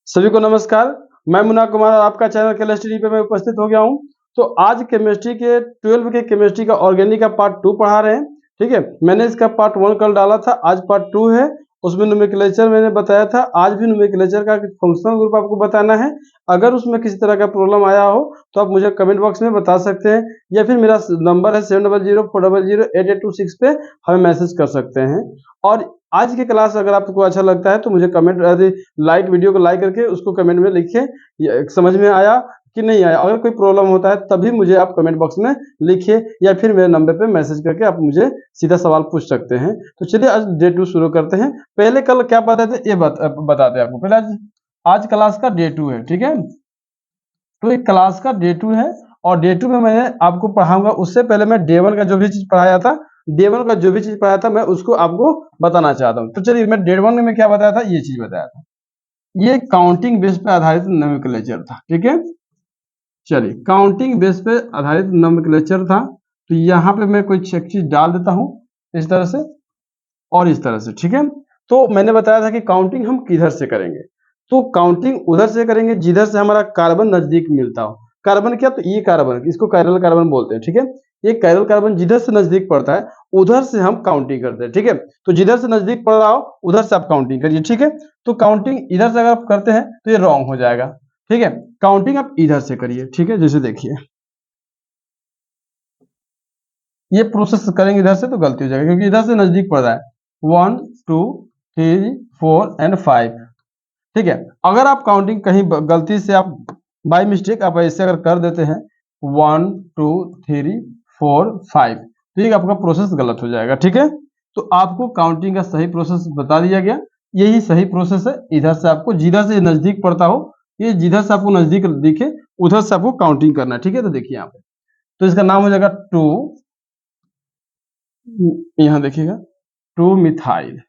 सभी को नमस्कार। मैं मुन्ना कुमार और आपका चैनल केमिस्ट्री पे मैं उपस्थित हो गया हूँ। तो आज केमिस्ट्री के 12 के केमिस्ट्री का ऑर्गेनिक का पार्ट 2 पढ़ा रहे हैं। ठीक है, मैंने इसका पार्ट 1 कल डाला था, आज पार्ट 2 है। उसमें नोमेनक्लेचर मैंने बताया था, आज भी नोमेनक्लेचर का फंक्शनल ग्रुप आपको बताना है। अगर उसमें किसी तरह का प्रॉब्लम आया हो तो आप मुझे कमेंट बॉक्स में बता सकते हैं, या फिर मेरा नंबर है 7004008826 पे हमें मैसेज कर सकते हैं। और आज की क्लास अगर आपको अच्छा लगता है तो मुझे कमेंट लाइक वीडियो को लाइक करके उसको कमेंट में लिखिए समझ में आया कि नहीं आया। अगर कोई प्रॉब्लम होता है तभी मुझे आप कमेंट बॉक्स में लिखिए, या फिर मेरे नंबर पे मैसेज करके आप मुझे सीधा सवाल पूछ सकते हैं। तो चलिए आज डे 2 शुरू करते हैं। पहले कल क्या बताते थे ये बताते हैं आपको। पहले आज क्लास का डे 2 है। ठीक है, तो एक क्लास का डे 2 है और डे 2 में मैं आपको पढ़ाऊंगा। उससे पहले मैं डे 1 का जो भी चीज पढ़ाया था, डे 1 का जो भी चीज पढ़ाया था मैं उसको आपको बताना चाहता हूँ। तो चलिए, मैं डे 1 में क्या बताया था, ये चीज बताया था। ये काउंटिंग बेस पे आधारित नोमेनक्लेचर था। ठीक है, चलिए काउंटिंग बेस पे आधारित नोमेनक्लेचर था। तो यहाँ पे मैं कोई एक चीज डाल देता हूँ इस तरह से और इस तरह से। ठीक है, तो मैंने बताया था कि काउंटिंग हम किधर से करेंगे। तो काउंटिंग उधर से करेंगे जिधर से हमारा कार्बन नजदीक मिलता हो। कार्बन क्या, तो ये कार्बन, इसको कायरल कार्बन बोलते हैं। ठीक है, ये कायरल कार्बन जिधर से नजदीक पड़ता है उधर से हम काउंटिंग करते हैं। ठीक है, तो जिधर से नजदीक पड़ रहा हो उधर से आप काउंटिंग करिए। ठीक है, तो काउंटिंग इधर से अगर आप करते हैं तो ये रॉन्ग हो जाएगा। ठीक है, काउंटिंग आप इधर से करिए। ठीक है, जैसे देखिए ये प्रोसेस करेंगे इधर से तो गलती हो जाएगी, क्योंकि इधर से नजदीक पड़ रहा है। 1 2 3 4 एंड 5। ठीक है, अगर आप काउंटिंग कहीं गलती से आप बाय मिस्टेक आप ऐसे अगर कर देते हैं 1 2 3 4 5, तो ये आपका प्रोसेस गलत हो जाएगा। ठीक है, तो आपको काउंटिंग का सही प्रोसेस बता दिया गया। यही सही प्रोसेस है। इधर से आपको जिधर से नजदीक पड़ता हो, ये जिधर से आपको नजदीक दिखे उधर से आपको काउंटिंग करना है। ठीक है, तो देखिए यहाँ पे तो इसका नाम हो जाएगा 2, यहाँ देखिएगा 2 मिथाइल,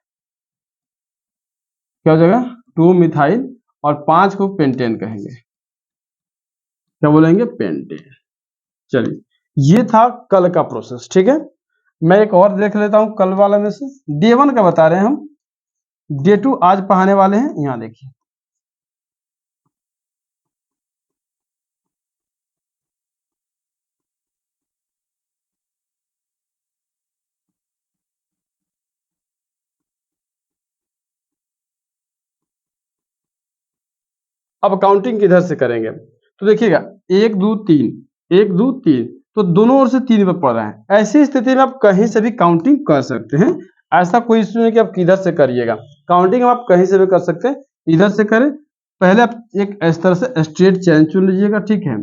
क्या हो जाएगा 2 मिथाइल, और 5 को पेंटेन कहेंगे। क्या बोलेंगे, पेंटेन। चलिए, ये था कल का प्रोसेस। ठीक है, मैं एक और देख लेता हूं कल वाला में से। डे 1 का बता रहे हैं हम, डे 2 आज पढ़ाने वाले हैं। यहाँ देखिए अब काउंटिंग किधर से करेंगे। तो देखिएगा 1 2 3, 1 2 3, तो दोनों ओर से 3 पे पड़ रहा है। ऐसी स्थिति में आप कहीं से भी काउंटिंग कर सकते हैं। ऐसा कोई इश्यू नहीं कि आप किधर से करिएगा। काउंटिंग आप कहीं से भी कर सकते हैं, इधर से करें। पहले आप एक इस तरह से स्ट्रेट चैन चुन लीजिएगा। ठीक है,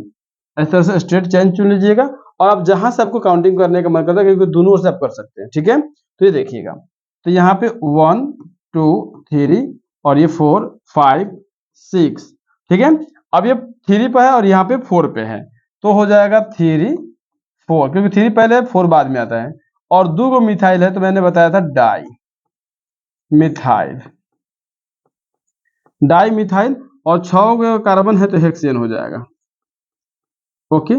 इस तरह से स्ट्रेट चैन चुन लीजिएगा, और आप जहां से आपको काउंटिंग करने का मन करता है, क्योंकि दोनों ओर से आप कर सकते हैं। ठीक है, तो ये देखिएगा, तो यहाँ पे 1 2 3 और ये 4 5 6। ठीक है, अब ये 3 पे है और यहाँ पे 4 पे है, तो हो जाएगा 3 4, क्योंकि 3 पहले है 4 बाद में आता है। और 2 गो मिथाइल है तो मैंने बताया था डाई मिथाइल, डाई मिथाइल। और 6 गो कार्बन है तो हेक्सेन हो जाएगा। ओके,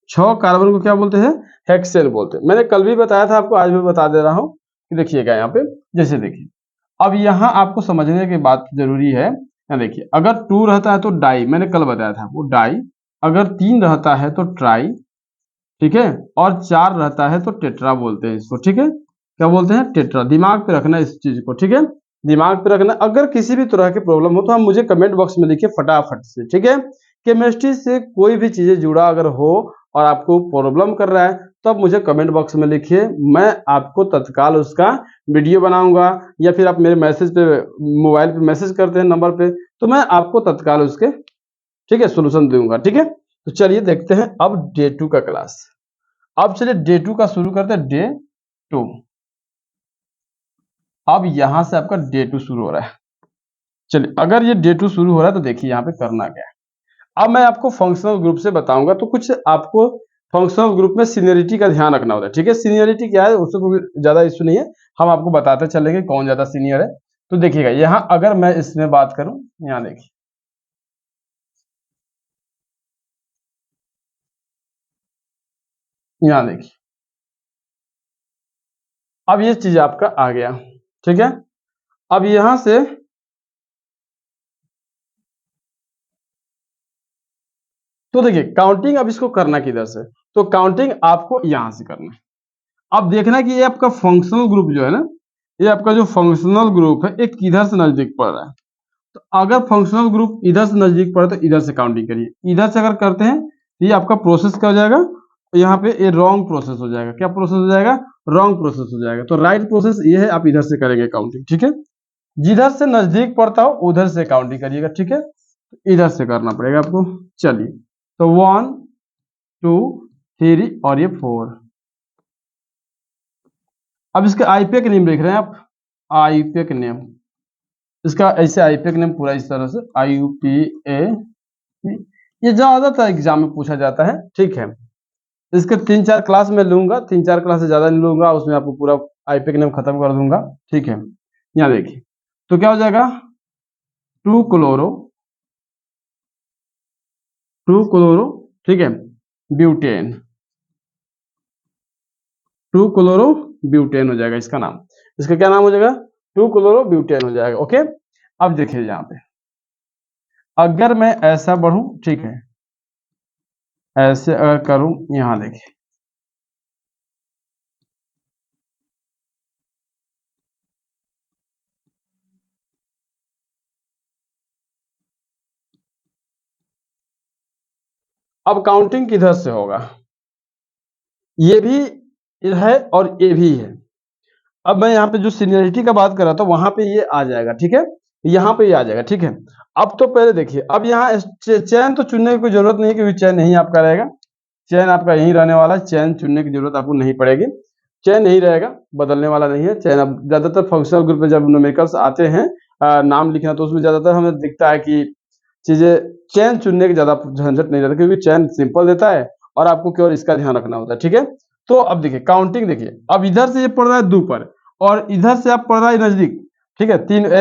6 कार्बन को क्या बोलते हैं, हेक्सेन बोलते हैं। मैंने कल भी बताया था आपको, आज भी बता दे रहा हूँ कि देखिएगा यहाँ पे, जैसे देखिए अब यहाँ आपको समझने की बात जरूरी है। यहाँ देखिए, अगर 2 रहता है तो डाई, मैंने कल बताया था वो डाई। अगर 3 रहता है तो ट्राई। ठीक है, और 4 रहता है तो टेट्रा बोलते हैं इसको। ठीक है, क्या बोलते हैं, टेट्रा। दिमाग पे रखना इस चीज को। ठीक है, दिमाग पे रखना। अगर किसी भी तरह की प्रॉब्लम हो तो हम मुझे कमेंट बॉक्स में लिखिए फटाफट से। ठीक है, केमिस्ट्री से कोई भी चीजें जुड़ा अगर हो और आपको प्रॉब्लम कर रहा है तो आप मुझे कमेंट बॉक्स में लिखिए, मैं आपको तत्काल उसका वीडियो बनाऊंगा, या फिर आप मेरे मैसेज पे मोबाइल पे मैसेज करते हैं नंबर पे, तो मैं आपको तत्काल उसके, ठीक है, सोल्यूशन दूंगा। ठीक है, तो चलिए देखते हैं अब डे 2 का क्लास। अब चलिए डे 2 का शुरू करते हैं। डे 2, अब यहां से आपका डे 2 शुरू हो रहा है। चलिए, अगर ये डे 2 शुरू हो रहा है तो देखिए यहाँ पे करना क्या है। अब मैं आपको फंक्शनल ग्रुप से बताऊंगा, तो कुछ आपको फंक्शनल ग्रुप में सीनियरिटी का ध्यान रखना होता है। ठीक है, सीनियरिटी क्या है उससे कोई ज्यादा इश्यू नहीं है, हम आपको बताते चलेंगे कौन ज्यादा सीनियर है। तो देखिएगा यहाँ अगर मैं इसमें बात करूं, यहाँ देखिए यहाँ देखिए, अब ये चीज आपका आ गया। ठीक है, अब यहां से तो देखिए काउंटिंग अब इसको करना किधर से, तो काउंटिंग आपको यहां से करना है। अब देखना कि ये आपका फंक्शनल ग्रुप जो है ना, ये आपका जो फंक्शनल ग्रुप है ये किधर से नजदीक पड़ रहा है। तो अगर फंक्शनल ग्रुप इधर से नजदीक पड़े तो इधर से काउंटिंग करिए। इधर से अगर करते हैं तो ये आपका प्रोसेस क्या हो जाएगा, यहाँ पे ये रॉन्ग प्रोसेस हो जाएगा। क्या प्रोसेस हो जाएगा, रॉन्ग प्रोसेस हो जाएगा। तो राइट प्रोसेस ये है, आप इधर से करेंगे काउंटिंग, ठीक है। जिधर से नजदीक पड़ता हो उधर से काउंटिंग करिएगा, ठीक है। इधर से करना पड़ेगा आपको। चलिए, तो 1 2 3 और ये 4। अब इसके आईपीए नेम लिख रहे हैं आप, आईपीए नेम, इसका ऐसे आईपीए नेम पूरा इस तरह से IUPAC। ये ज्यादातर एग्जाम में पूछा जाता है, ठीक है। इसके 3-4 क्लास में लूंगा, 3-4 क्लास से ज्यादा नहीं लूंगा, उसमें आपको पूरा आईपीए नेम खत्म कर दूंगा, ठीक है। यहाँ देखिए, तो क्या हो जाएगा, 2 क्लोरो, 2 क्लोरो, ठीक है, ब्यूटेन, 2 क्लोरो ब्यूटेन हो जाएगा इसका नाम। इसका क्या नाम हो जाएगा, 2 क्लोरो ब्यूटेन हो जाएगा, ओके। अब देखिए यहाँ पे, अगर मैं ऐसा बढ़ूं, ठीक है, ऐसे अगर करूं, यहाँ देखिए, अब काउंटिंग किधर से होगा, ये भी है और ये भी है। अब मैं यहाँ पे जो सीनियरिटी का बात कर रहा था वहां पे ये आ जाएगा, ठीक है, यहाँ पे ये आ जाएगा, ठीक है। अब तो पहले देखिए, अब यहाँ चयन तो चुनने की कोई जरूरत नहीं, क्योंकि चयन यही आपका रहेगा, चयन आपका यही रहने वाला है, चयन चुनने की जरूरत आपको नहीं पड़ेगी, चयन यही रहेगा, बदलने वाला नहीं है चयन। अब ज्यादातर फंक्शनल ग्रुप में जब न्यूमेरिकल्स आते हैं नाम लिखना, तो उसमें ज्यादातर हमें दिखता है कि चीजें चयन चुनने की ज्यादा झंझट नहीं रहता, क्योंकि चयन सिंपल देता है और आपको केवल इसका ध्यान रखना होता है, ठीक है। तो अब देखिए काउंटिंग, देखिए अब इधर से ये पड़ रहा है 2 पर और इधर से आप पड़ रहा है नजदीक, ठीक है,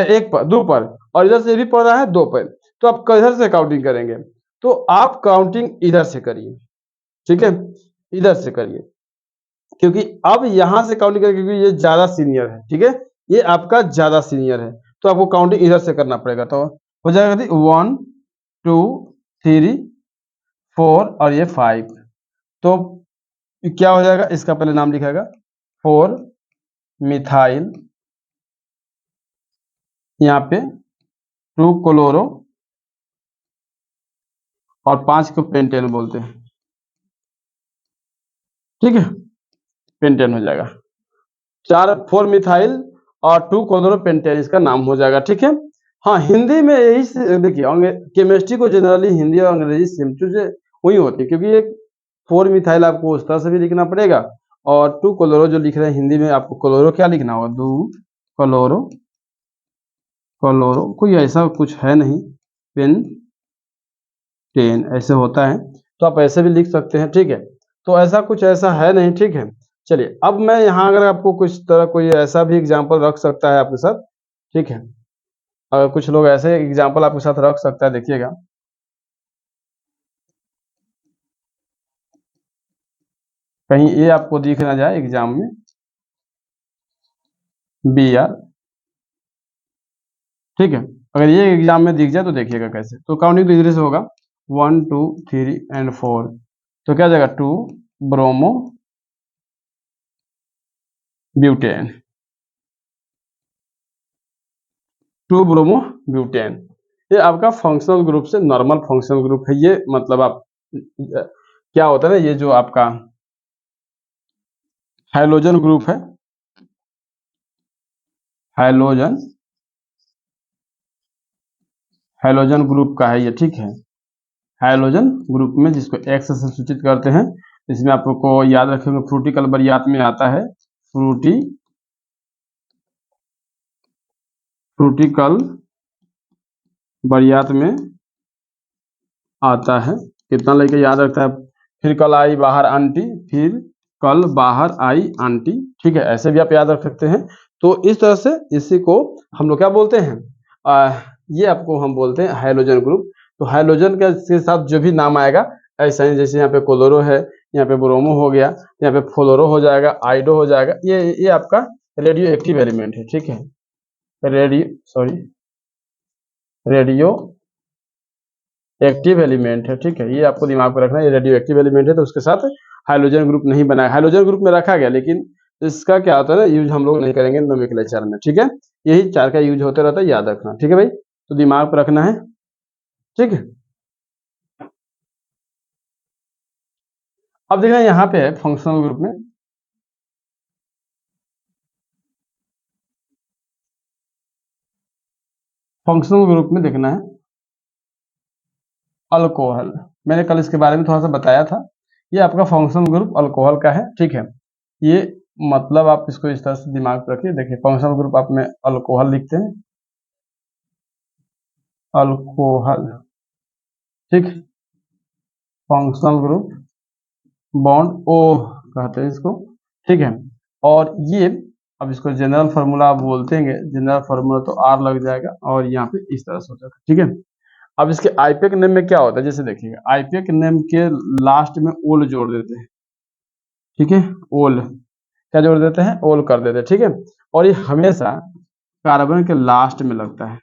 1 पर 2 पर, और इधर से भी पड़ रहा है 2 पर। तो आप किधर से काउंटिंग करेंगे, तो आप काउंटिंग इधर से करिए, ठीक है, इधर से करिए, क्योंकि अब यहां से काउंटिंग करिए, क्योंकि ये ज्यादा सीनियर है, ठीक है, ये आपका ज्यादा सीनियर है, तो आपको काउंटिंग इधर से करना पड़ेगा। तो हो जाएगा 1 2 3 4 और ये 5। तो क्या हो जाएगा, इसका पहले नाम लिखाएगा 4 मिथाइल, यहाँ पे 2 क्लोरो और 5 को पेंटेन बोलते हैं, ठीक है, पेंटेन हो जाएगा। 4 मिथाइल और 2 क्लोरो पेंटेन इसका नाम हो जाएगा, ठीक है। हाँ, हिंदी में यही देखिए, केमिस्ट्री को जनरली हिंदी और अंग्रेजी सेम टू से वही होती है, क्योंकि ये 4 मिथाइल आपको उस तरह से भी लिखना पड़ेगा, और 2 क्लोरो जो लिख रहे हैं हिंदी में, आपको क्लोरो क्या लिखना होगा, 2 क्लोरो, क्लोरो कोई ऐसा कुछ है नहीं, पेन 10 ऐसे होता है, तो आप ऐसे भी लिख सकते हैं, ठीक है। तो ऐसा कुछ ऐसा है नहीं, ठीक है। चलिए, अब मैं यहाँ अगर आपको कुछ तरह कोई ऐसा भी एग्जाम्पल रख सकता है आपके साथ, ठीक है, अगर कुछ लोग ऐसे एग्जाम्पल आपके साथ रख सकता है, देखिएगा, कहीं ये आपको दिख ना जाए एग्जाम में, BR, ठीक है, अगर ये एग्जाम में दिख जाए तो देखिएगा कैसे। तो काउंटिंग तो इधर से होगा, 1 2 3 एंड 4। तो क्या जाएगा, 2 ब्रोमो ब्यूटेन, 2 ब्रोमो ब्यूटेन। ये आपका फंक्शनल ग्रुप से नॉर्मल फंक्शनल ग्रुप है, ये मतलब आप क्या होता है ना, ये जो आपका हाइलोजन ग्रुप है, हाइलोजन, हाइलोजन ग्रुप का है ये, ठीक है। हाइलोजन ग्रुप में जिसको एक्स से सूचित करते हैं, इसमें आपको याद रखेंगे फ्रूटी कलबरियात में आता है, फ्रूटी, फ्रूटी कल बरियात में आता है। कितना लेके याद रखता है, फिर कल आई बाहर आंटी, फिर कल बाहर आई आंटी, ठीक है, ऐसे भी आप याद रख सकते हैं। तो इस तरह से इसी को हम लोग क्या बोलते हैं, ये आपको हम बोलते हैं हाइलोजन ग्रुप। तो हाइलोजन के साथ जो भी नाम आएगा ऐसा ही, जैसे यहाँ पे क्लोरो है, यहाँ पे ब्रोमो हो गया, यहाँ पे फ्लोरो हो जाएगा, आइडो हो जाएगा, ये आपका रेडियो एक्टिव एलिमेंट है, ठीक है, रेडियो एक्टिव एलिमेंट है, ठीक है, ये आपको दिमाग में रखना है। ये रेडियो एक्टिव एलिमेंट है तो उसके साथ हाइड्रोजन ग्रुप नहीं बनाया, हाइड्रोजन ग्रुप में रखा गया, लेकिन इसका क्या होता है ना, यूज हम लोग नहीं करेंगे नोमेनक्लेचर में, ठीक है। यही 4 का यूज होता रहता है, याद रखना, ठीक है भाई, तो दिमाग पर रखना है, ठीक है। अब देखना यहाँ पे है फंक्शनल ग्रुप में, फंक्शनल ग्रुप में देखना है अल्कोहल। मैंने कल इसके बारे में थोड़ा सा बताया था। ये आपका फंक्शनल ग्रुप अल्कोहल का है, ठीक है। ये मतलब आप इसको इस तरह से दिमाग पर रखिए। देखिए फंक्शनल ग्रुप आप में अल्कोहल लिखते हैं, अल्कोहल, ठीक। फंक्शनल ग्रुप बॉन्ड ओ कहते हैं इसको, ठीक है। और ये अब इसको जनरल फार्मूला आप बोलते हैं, जनरल फार्मूला तो आर लग जाएगा और यहाँ पे इस तरह से हो जाएगा, ठीक है। अब इसके आईपीएक नेम में क्या होता है, जैसे देखिएगा आईपीएक नेम के लास्ट में ओल जोड़ देते हैं, ठीक है। ओल क्या जोड़ देते हैं, ओल कर देते हैं, ठीक है। और ये हमेशा कार्बन के लास्ट में लगता है,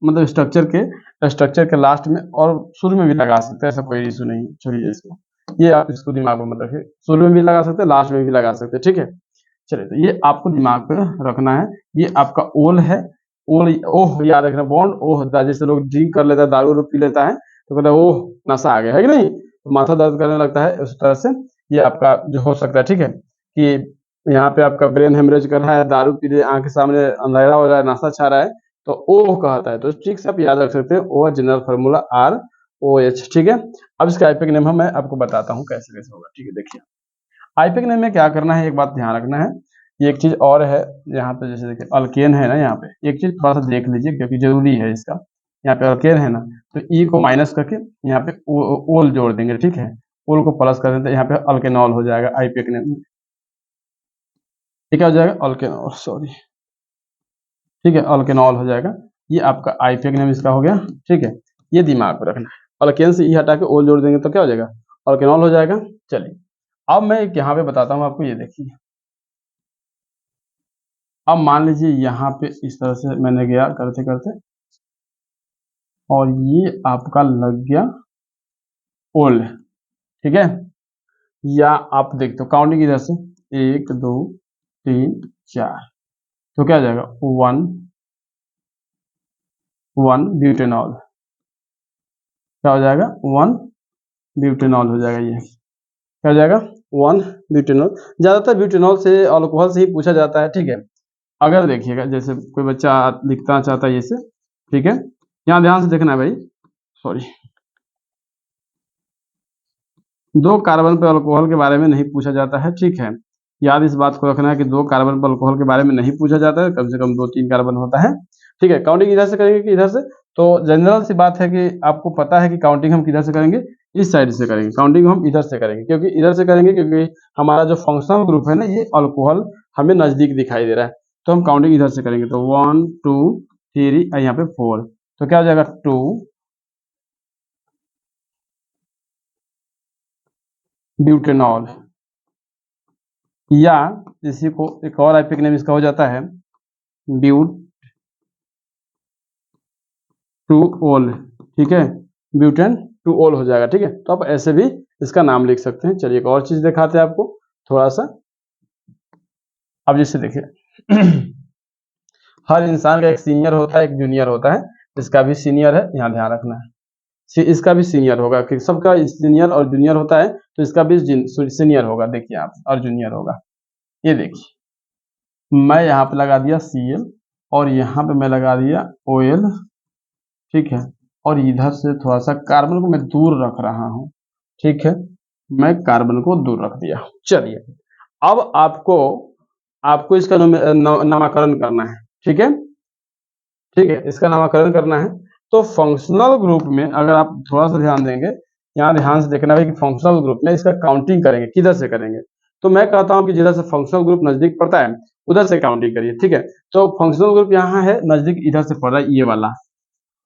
मतलब स्ट्रक्चर के लास्ट में, और शुरू में भी लगा सकते हैं, ऐसा कोई इशू नहीं, छोड़िए इसको। ये आप इसको दिमाग में मत रखिए, शुरू में भी लगा सकते हैं, लास्ट में भी लगा सकते हैं, ठीक है। चलिए तो ये आपको दिमाग पे रखना है। ये आपका ओल है, ओल ओह याद रखना, बॉन्ड ओह, जैसे लोग ड्रिंक कर लेता है, दारू पी लेता है तो कहता है ओह नशा आ गया, है कि नहीं, तो माथा दर्द करने लगता है, उस तरह से ये आपका जो हो सकता है, ठीक है। कि यहाँ पे आपका ब्रेन हेमरेज कर रहा है, दारू पी रहे, आंख के सामने अंधेरा हो रहा है, नशा छा रहा है, तो ओ कहता है, तो ठीक से आप याद रख सकते हैं, ओ general formula R O H, ठीक है। अब इसका आईपीएक नेम मैं आपको बताता हूँ कैसे कैसे होगा, ठीक है। देखिए आईपीएक नेम में क्या करना है, एक बात ध्यान रखना है। ये एक चीज और है यहाँ पे, जैसे देखिए अल्केन है ना, यहाँ पे एक चीज थोड़ा सा देख लीजिए क्योंकि जरूरी है इसका। यहाँ पे अल्केन है ना, तो ई को माइनस करके यहाँ पे ओल जोड़ देंगे, ठीक है। ओल को प्लस कर देंगे, यहाँ पे अल्केनॉल हो जाएगा आईपीएक नेम, ये क्या हो जाएगा, अल्केनॉल, सॉरी, ठीक है, अल्केनॉल हो जाएगा। ये आपका आईपीएक नेम इसका हो गया, ठीक है। ये दिमाग में रखना है, अल्केन से ई हटा के ओल जोड़ देंगे तो क्या हो जाएगा, अल्केनॉल हो जाएगा। चलिए अब मैं एक यहाँ पे बताता हूँ आपको, ये देखिए। अब मान लीजिए यहाँ पे इस तरह से मैंने गया करते करते, और ये आपका लग गया ओल, ठीक है। या आप देखते हो काउंटिंग इधर से 1 2 3 4, तो क्या आ जाएगा 1 ब्यूटेनॉल, क्या हो जाएगा 1 ब्यूटेनॉल हो जाएगा। ये क्या हो जाएगा 1 ब्यूटेनॉल। ज्यादातर ब्यूटेनॉल से अल्कोहल से ही पूछा जाता है, ठीक है। अगर देखिएगा जैसे कोई बच्चा लिखना चाहता है इसे, ठीक है, यहाँ ध्यान से देखना है भाई, सॉरी, 2 कार्बन पर अल्कोहल के बारे में नहीं पूछा जाता है, ठीक है। याद इस बात को रखना है कि 2 कार्बन पर अल्कोहल के बारे में नहीं पूछा जाता है, कम से कम 2-3 कार्बन होता है, ठीक है। काउंटिंग इधर से करेंगे कि इधर से, तो जनरल सी बात है कि आपको पता है कि काउंटिंग हम किधर से करेंगे, इस साइड से करेंगे, काउंटिंग हम इधर से करेंगे, क्योंकि इधर से करेंगे क्योंकि हमारा जो फंक्शनल ग्रुप है ना, ये अल्कोहल हमें नजदीक दिखाई दे रहा है, तो हम काउंटिंग इधर से करेंगे। तो 1 2 3 और यहाँ पे 4, तो क्या हो जाएगा 2 ब्यूटेनॉल। या इसी को एक और आईपीएक नेम इसका हो जाता है ब्यूट टू ओल, ठीक है, ब्यूटेन टू ओल हो जाएगा, ठीक है। तो आप ऐसे भी इसका नाम लिख सकते हैं। चलिए एक और चीज दिखाते हैं आपको थोड़ा सा। अब जैसे देखिए हर इंसान का एक सीनियर होता है, एक जूनियर होता है, इसका भी सीनियर है, यहाँ ध्यान रखना है। इसका भी सीनियर होगा, कि सबका सीनियर और जूनियर होता है, तो इसका भी सीनियर होगा, देखिए आप, और जूनियर होगा। ये देखिए मैं यहाँ पे लगा दिया Cl, और यहाँ पे मैं लगा दिया OL, ठीक है। और इधर से थोड़ा सा कार्बन को मैं दूर रख रहा हूँ, ठीक है, मैं कार्बन को दूर रख दिया। चलिए अब आपको आपको इसका नामकरण करना है, ठीक है, ठीक है, इसका नामकरण करना है। तो फंक्शनल ग्रुप में अगर आप थोड़ा सा ध्यान देंगे, यहाँ ध्यान से देखना है कि फंक्शनल ग्रुप में इसका काउंटिंग करेंगे, किधर से करेंगे। तो मैं कहता हूँ कि जिधर से फंक्शनल ग्रुप नजदीक पड़ता है उधर से काउंटिंग करिए, ठीक है। तो फंक्शनल ग्रुप यहाँ है नजदीक, इधर से पड़ रहा है ये वाला,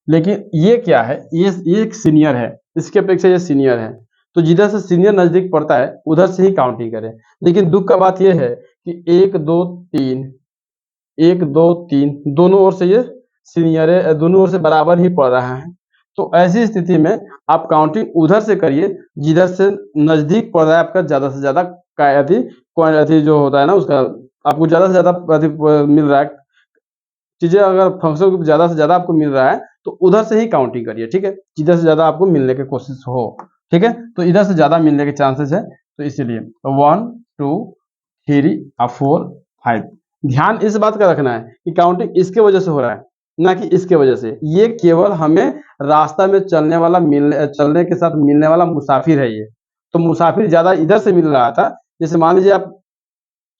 लेकिन ये क्या है, ये एक सीनियर है, इसके अपेक्षा ये सीनियर है, तो जिधर से सीनियर नजदीक पड़ता है उधर से ही काउंटिंग करें। लेकिन दुख का बात यह है कि 1 2 3, 1 2 3 दोनों ओर से ये सीनियर है, दोनों ओर से बराबर ही पड़ रहा है, तो ऐसी स्थिति में आप काउंटिंग उधर से करिए जिधर से नजदीक पड़ रहा है आपका ज्यादा से ज्यादा अथी जो होता है ना उसका, आपको ज्यादा से ज्यादा मिल रहा है चीजें, अगर फंक्शन ग्रुप ज्यादा से ज्यादा आपको मिल रहा है तो उधर से ही काउंटिंग करिए, ठीक है, जिधर से ज्यादा आपको मिलने की कोशिश हो, ठीक है, तो इधर से ज्यादा मिलने के चांसेस है, तो इसीलिए 1 2 3 और 4 5। ध्यान इस बात का रखना है कि काउंटिंग इसके वजह से हो रहा है ना कि इसके वजह से, ये केवल हमें रास्ता में चलने वाला चलने के साथ मिलने वाला मुसाफिर है ये, तो मुसाफिर ज्यादा इधर से मिल रहा था, जैसे मान लीजिए आप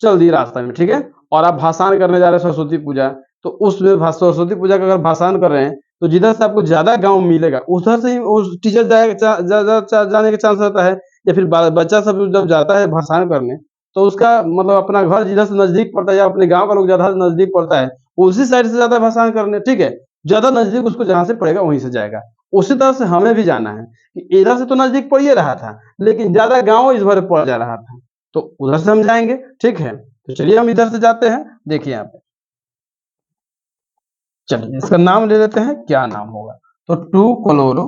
चल दिए रास्ता में, ठीक है, और आप भाषण करने जा रहे हैं सरस्वती पूजा, तो उसमें सरस्वती पूजा का अगर भाषण कर रहे हैं तो जिधर से आपको ज्यादा गांव मिलेगा उधर से ही उस टीचर जाने का चांस रहता है, या फिर बच्चा सब जब जाता है भाषण करने तो उसका मतलब अपना घर जिधर से नजदीक पड़ता है या अपने गांव का लोग ज्यादा नजदीक पड़ता है उसी साइड से ज्यादा भाषण करने, ठीक है, ज्यादा नजदीक उसको जहां से पड़ेगा वहीं से जाएगा। उसी तरह से हमें भी जाना है कि इधर से तो नजदीक पड़ ही रहा था लेकिन ज्यादा गांव इस भर पड़ जा रहा था, तो उधर से हम जाएंगे, ठीक है, तो चलिए हम इधर से जाते हैं, देखिए यहाँ पे, चलिए इसका नाम ले लेते हैं, क्या नाम होगा, तो 2 क्लोरो,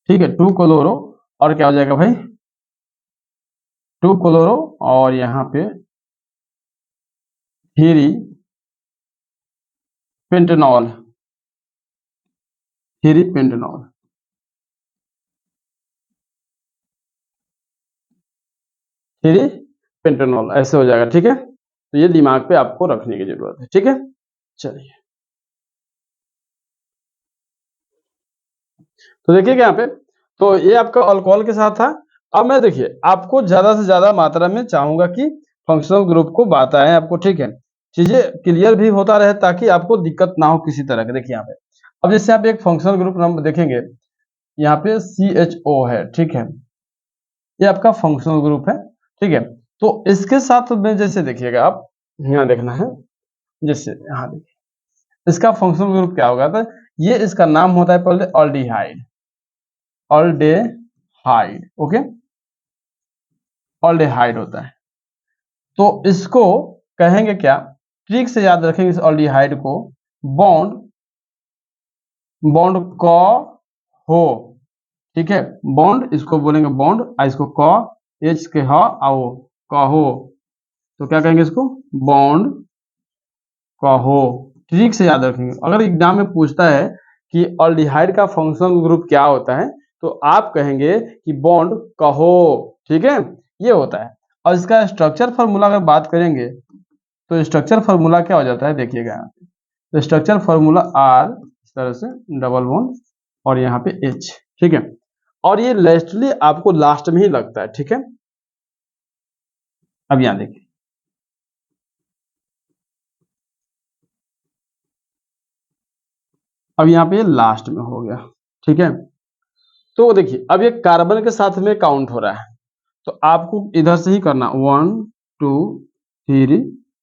ठीक है, 2 क्लोरो, और क्या हो जाएगा भाई 2 क्लोरो, और यहाँ पे 3 पेंटेनॉल, 3 पेंटेनॉल, 3 पेंटेनॉल, ऐसे हो जाएगा, ठीक है, तो ये दिमाग पे आपको रखने की जरूरत है, ठीक है, चलिए तो देखिए यहाँ पे, तो ये आपका अल्कोहल के साथ था। अब मैं देखिए आपको ज्यादा से ज्यादा मात्रा में चाहूंगा कि फंक्शनल ग्रुप को बताएं आपको, ठीक है, चीजें क्लियर भी होता रहे ताकि आपको दिक्कत ना हो किसी तरह के। देखिए यहाँ पे अब जैसे आप एक फंक्शनल ग्रुप नंबर देखेंगे, यहाँ पे CHO है, ठीक है, ये आपका फंक्शनल ग्रुप है, ठीक है, तो इसके साथ में जैसे देखिएगा आप यहाँ देखना है, जैसे यहाँ देखिए इसका फंक्शनल ग्रुप क्या होगा, तो ये इसका नाम होता है पहले ऑल्डिहाइड, ऑल्डेहाइड, ओके, ऑल्डेहाइड होता है, तो इसको कहेंगे क्या, ट्रिक से याद रखेंगे इस ऑल्डिहाइड को, बॉन्ड, बॉन्ड क हो, ठीक है, बॉन्ड इसको बोलेंगे बॉन्ड, इसको क एच के ह आओ कहो, तो क्या कहेंगे इसको बॉन्ड कहो, ट्रिक से याद रखेंगे। अगर एग्जाम में पूछता है कि ऑल्डिहाइड का फंक्शनल ग्रुप क्या होता है तो आप कहेंगे कि बॉन्ड कहो, ठीक है, ये होता है। और इसका स्ट्रक्चर फार्मूला अगर बात करेंगे तो स्ट्रक्चर फार्मूला क्या हो जाता है, देखिएगा यहाँ पे, तो स्ट्रक्चर फार्मूला R इस तरह से डबल बॉन्ड और यहाँ पे H, ठीक है, और ये लास्टली आपको लास्ट में ही लगता है, ठीक है। अब यहाँ देखिए अब यहाँ पे लास्ट में हो गया, ठीक है, तो देखिए अब ये कार्बन के साथ में काउंट हो रहा है तो आपको इधर से ही करना 1 2 3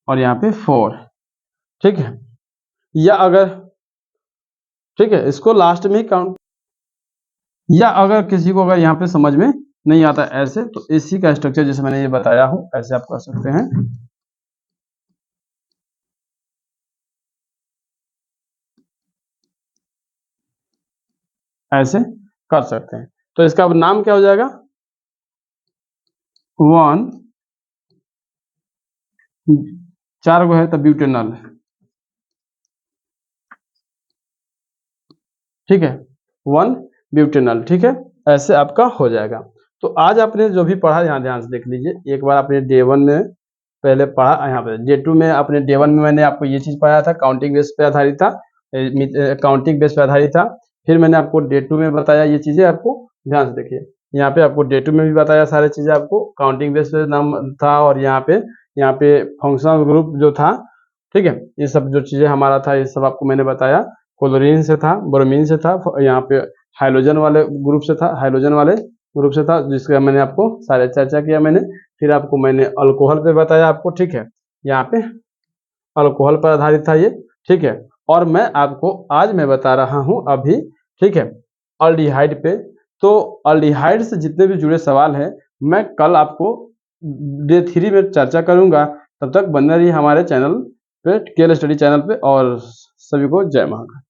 और यहाँ पे 4, ठीक है, या अगर, ठीक है, इसको लास्ट में ही काउंट, या अगर किसी को अगर यहाँ पे समझ में नहीं आता ऐसे तो इसी का स्ट्रक्चर जैसे मैंने ये बताया हूँ ऐसे आप कर सकते हैं, ऐसे कर सकते हैं, तो इसका अब नाम क्या हो जाएगा 1 4 गो है तो ब्यूटेनॉल, ठीक है, 1 ब्यूटेनॉल, ठीक है, ऐसे आपका हो जाएगा। तो आज आपने जो भी पढ़ा यहाँ ध्यान से देख लीजिए, एक बार आपने डे 1 में पहले पढ़ा, यहाँ पे डे 2 में अपने डे 1 में मैंने आपको ये चीज पढ़ाया था, काउंटिंग बेस पे आधारित था, काउंटिंग बेस पे आधारित था। फिर मैंने आपको डे 2 में बताया ये चीजें, आपको ध्यान से देखिए यहाँ पे आपको डे 2 में भी बताया सारी चीजें, आपको काउंटिंग बेस पे नाम था, और यहाँ पे फंक्शनल ग्रुप जो था, ठीक है, ये सब जो चीजें हमारा था ये सब आपको मैंने बताया, क्लोरीन से था, ब्रोमीन से था, यहाँ पे हाइड्रोजन वाले ग्रुप से था, हाइड्रोजन वाले ग्रुप से था, जिसका मैंने आपको सारे चर्चा किया मैंने। फिर आपको मैंने अल्कोहल पे बताया आपको, ठीक है, यहाँ पे अल्कोहल पर आधारित था ये, ठीक है, और मैं आपको आज मैं बता रहा हूँ अभी, ठीक है, अल्डिहाइड पे। तो अल्डिहाइड से जितने भी जुड़े सवाल हैं मैं कल आपको डे 3 में चर्चा करूंगा, तब तक बने रहिए हमारे चैनल पे, केएल स्टडी चैनल पे, और सभी को जय महाकाल।